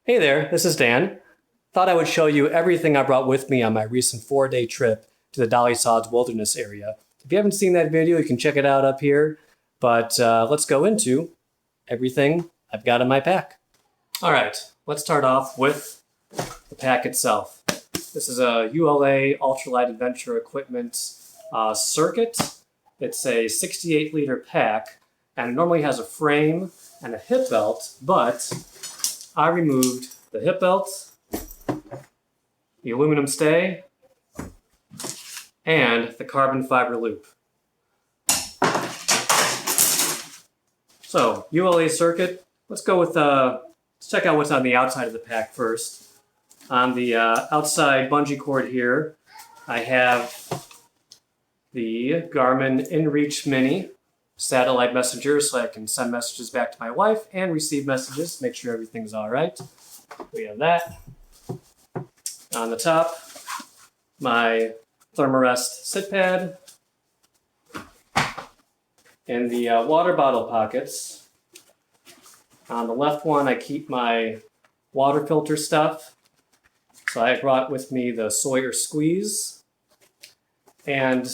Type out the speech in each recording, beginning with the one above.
Hey there, this is Dan. Thought I would show you everything I brought with me on my recent 4-day trip to the Dolly Sods wilderness area. If you haven't seen that video, you can check it out up here. But let's go into everything I've got in my pack. All right, let's start off with the pack itself. This is a ULA Ultralight Adventure Equipment circuit. It's a 68-liter pack, and it normally has a frame and a hip belt, but I removed the hip belt, the aluminum stay, and the carbon fiber loop. So, ULA circuit, let's go with, let's check out what's on the outside of the pack first. On the outside bungee cord here, I have the Garmin InReach Mini satellite messenger, so I can send messages back to my wife and receive messages, make sure everything's all right. We have that. On the top, my Thermarest sit pad. In the water bottle pockets, on the left one I keep my water filter stuff. So I brought with me the Sawyer Squeeze. And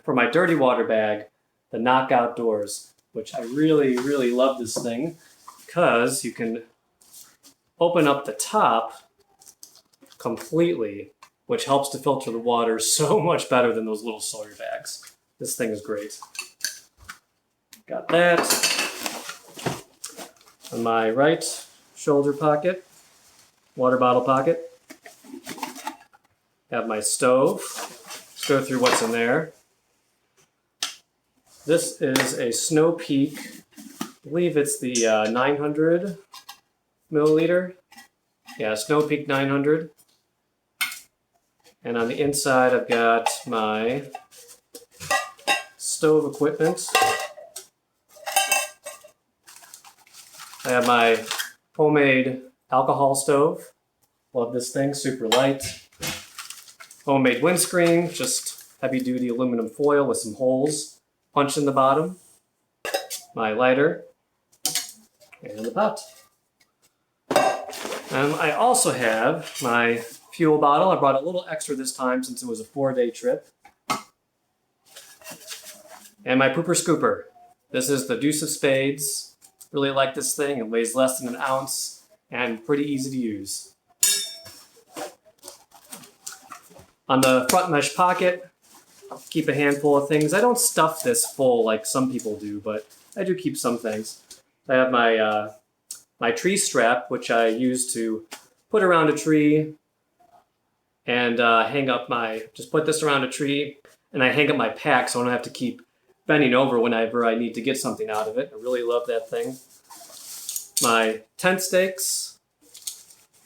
for my dirty water bag, the Knockout Doors, which I really, really love this thing because you can open up the top completely, which helps to filter the water so much better than those little Sawyer bags. This thing is great. Got that. On my right shoulder pocket, water bottle pocket, have my stove. Let's go through what's in there. This is a Snow Peak, I believe it's the 900 milliliter. Yeah, Snow Peak 900. And on the inside, I've got my stove equipment. I have my homemade alcohol stove. Love this thing, super light. Homemade windscreen, just heavy-duty aluminum foil with some holes punched in the bottom. My lighter, and the pot. I also have my fuel bottle. I brought a little extra this time since it was a 4-day trip. And my pooper scooper. This is the Deuce of Spades. Really like this thing. It weighs less than an ounce and pretty easy to use. On the front mesh pocket, keep a handful of things. I don't stuff this full like some people do, but I do keep some things. I have my my tree strap, which I use to put around a tree and hang up my, just put this around a tree and I hang up my pack so I don't have to keep bending over whenever I need to get something out of it. I really love that thing. My tent stakes.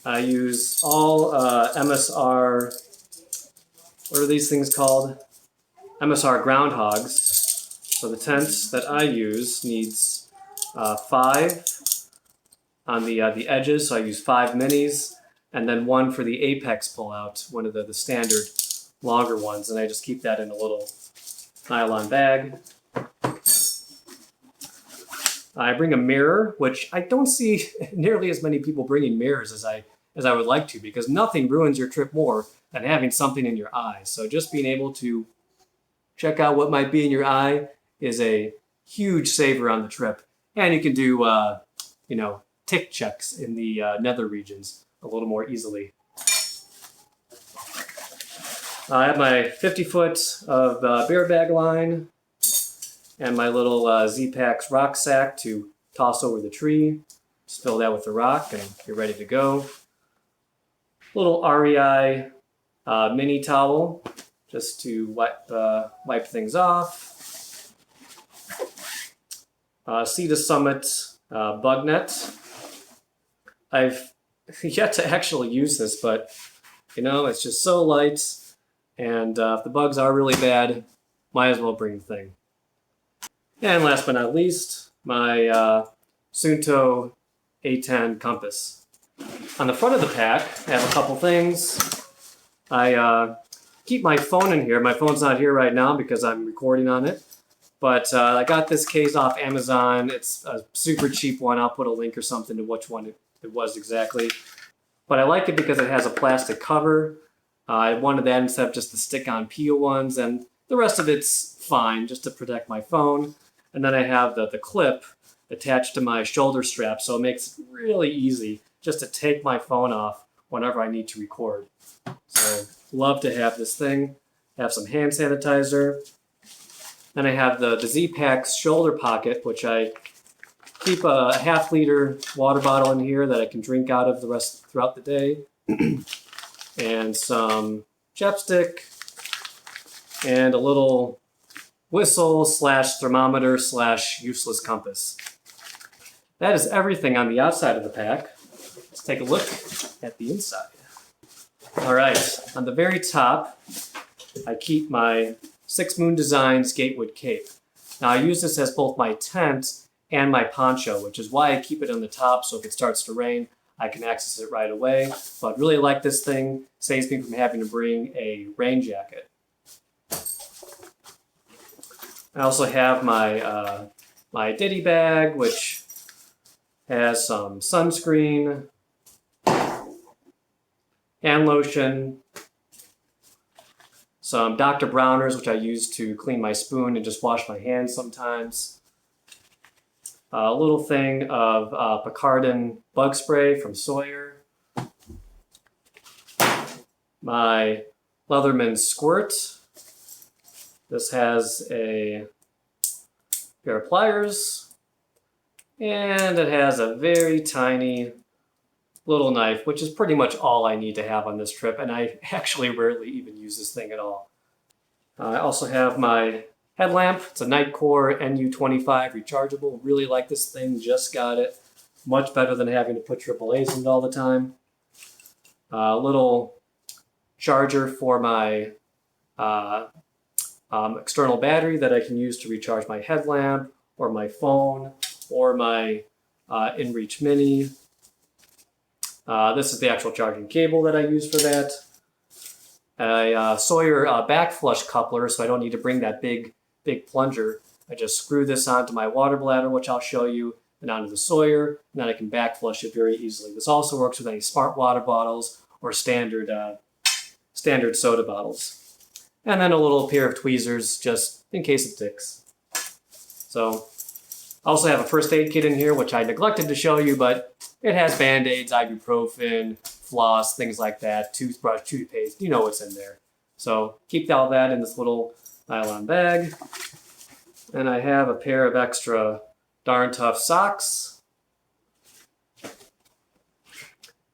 I use all MSR, what are these things called? MSR groundhogs. So the tents that I use needs 5 on the edges, so I use 5 minis, and then 1 for the apex pullout, one of the standard longer ones, and I just keep that in a little nylon bag. I bring a mirror, which I don't see nearly as many people bringing mirrors as I would like to, because nothing ruins your trip more than having something in your eye. So just being able to check out what might be in your eye is a huge saver on the trip. And you can do, you know, tick checks in the nether regions a little more easily. I have my 50-foot of bear bag line and my little Z-Packs rock sack to toss over the tree. Just fill that with the rock and you're ready to go. Little REI mini towel just to wipe things off. Sea to Summit bug net. I've yet to actually use this, but you know, it's just so light, and if the bugs are really bad, might as well bring the thing. And last but not least, my Suunto A10 compass. On the front of the pack, I have a couple things. I keep my phone in here. My phone's not here right now because I'm recording on it. But I got this case off Amazon. It's a super cheap one. I'll put a link or something to which one it was exactly. But I like it because it has a plastic cover. I wanted that instead of just the stick-on peel ones, and the rest of it's fine, just to protect my phone. And then I have the clip attached to my shoulder strap, so it makes it really easy just to take my phone off whenever I need to record. So love to have this thing. Have some hand sanitizer. Then I have the Z-Pack's shoulder pocket, which I keep a half-liter water bottle in here that I can drink out of the rest throughout the day. And some chapstick and a little whistle / thermometer / useless compass. That is everything on the outside of the pack. Let's take a look at the inside. All right, on the very top, I keep my Six Moon Designs Gatewood cape. Now I use this as both my tent and my poncho, which is why I keep it on the top, so if it starts to rain, I can access it right away. But really like this thing, saves me from having to bring a rain jacket. I also have my my Diddy bag, which has some sunscreen, hand lotion, some Dr. Bronner's, which I use to clean my spoon and just wash my hands sometimes. A little thing of Picardin bug spray from Sawyer. My Leatherman squirt. This has a pair of pliers, and it has a very tiny little knife, which is pretty much all I need to have on this trip, and I actually rarely even use this thing at all. I also have my headlamp. It's a Nightcore NU25 rechargeable. Really like this thing, just got it. Much better than having to put AAAs in it all the time. A little charger for my external battery that I can use to recharge my headlamp, or my phone, or my InReach Mini. This is the actual charging cable that I use for that. A Sawyer back flush coupler, so I don't need to bring that big plunger. I just screw this onto my water bladder, which I'll show you, and onto the Sawyer, and then I can back flush it very easily. This also works with any smart water bottles or standard soda bottles. And then a little pair of tweezers, just in case it ticks. So, I also have a first aid kit in here, which I neglected to show you, but it has Band-Aids, ibuprofen, floss, things like that, toothbrush, toothpaste, you know what's in there. So keep all that in this little nylon bag. And I have a pair of extra Darn Tough socks.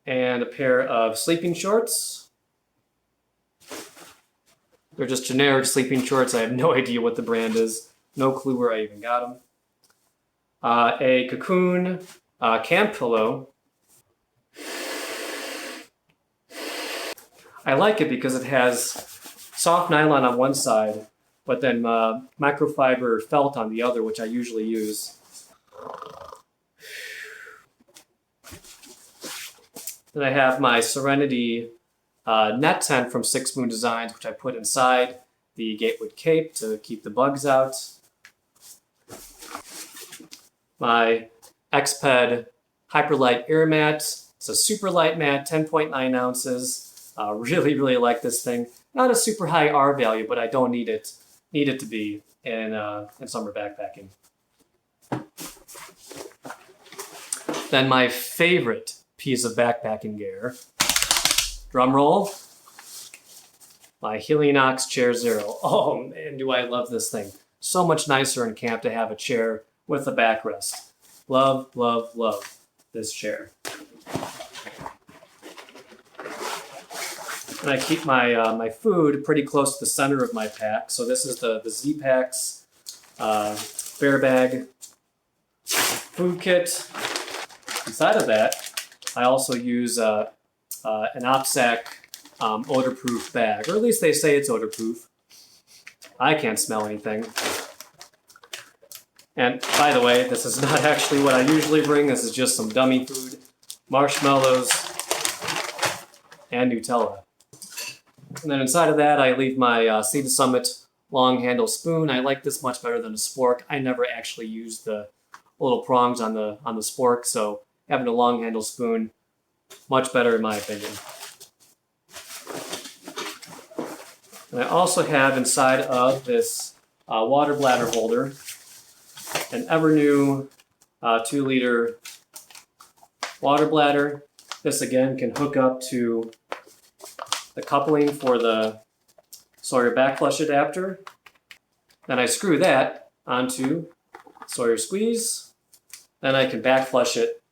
And a pair of sleeping shorts. They're just generic sleeping shorts. I have no idea what the brand is. No clue where I even got them. A Cocoon camp pillow. I like it because it has soft nylon on one side, but then microfiber felt on the other, which I usually use. Then I have my Serenity net tent from Six Moon Designs, which I put inside the Gatewood cape to keep the bugs out. My Xped Hyperlight Air Mat. It's a super light mat, 10.9 ounces. Really, really like this thing. Not a super high R value, but I don't need it to be in summer backpacking. Then my favorite piece of backpacking gear, drum roll, my Helionox Chair Zero. Oh man, do I love this thing. So much nicer in camp to have a chair with a backrest. Love, love, love this chair. And I keep my my food pretty close to the center of my pack. So this is the Z-Pack's Bear Bag food kit. Inside of that, I also use an OPSAC odor-proof bag, or at least they say it's odor-proof. I can't smell anything. And by the way, this is not actually what I usually bring. This is just some dummy food, marshmallows, and Nutella. And then inside of that, I leave my Sea to Summit long handle spoon. I like this much better than a spork. I never actually use the little prongs on the spork, so having a long handle spoon Much better in my opinion. And I also have inside of this water bladder holder an ever new 2-liter water bladder. This again can hook up to the coupling for the Sawyer back flush adapter. Then I screw that onto Sawyer squeeze. Then I can back flush it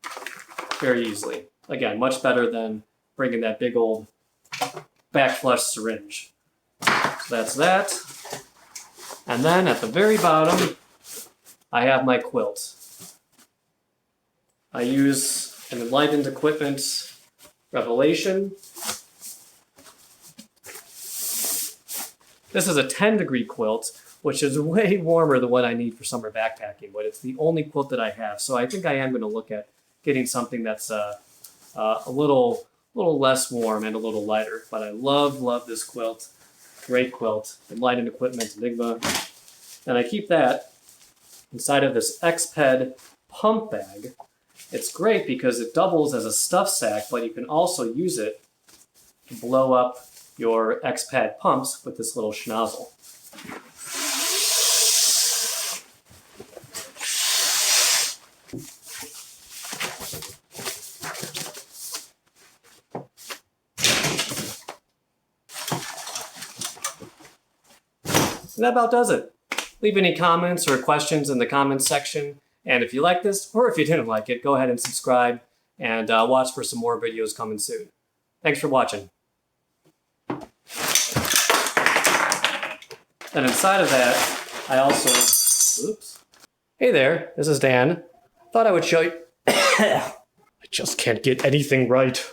very easily. Again, much better than bringing that big old back flush syringe. So that's that. And then at the very bottom, I have my quilt. I use an Enlightened Equipment Revelation. This is a 10-degree quilt, which is way warmer than what I need for summer backpacking, but it's the only quilt that I have. So I think I am going to look at getting something that's a little less warm and a little lighter. But I love this quilt. Great quilt. Enlightened Equipment Enigma. And I keep that inside of this X-Ped pump bag. It's great because it doubles as a stuff sack, but you can also use it to blow up your X-Ped pumps with this little schnozzle. And that about does it. Leave any comments or questions in the comments section. And if you like this, or if you didn't like it, go ahead and subscribe and watch for some more videos coming soon. Thanks for watching. And inside of that, I also, oops. Hey there, this is Dan. Thought I would show you, I just can't get anything right.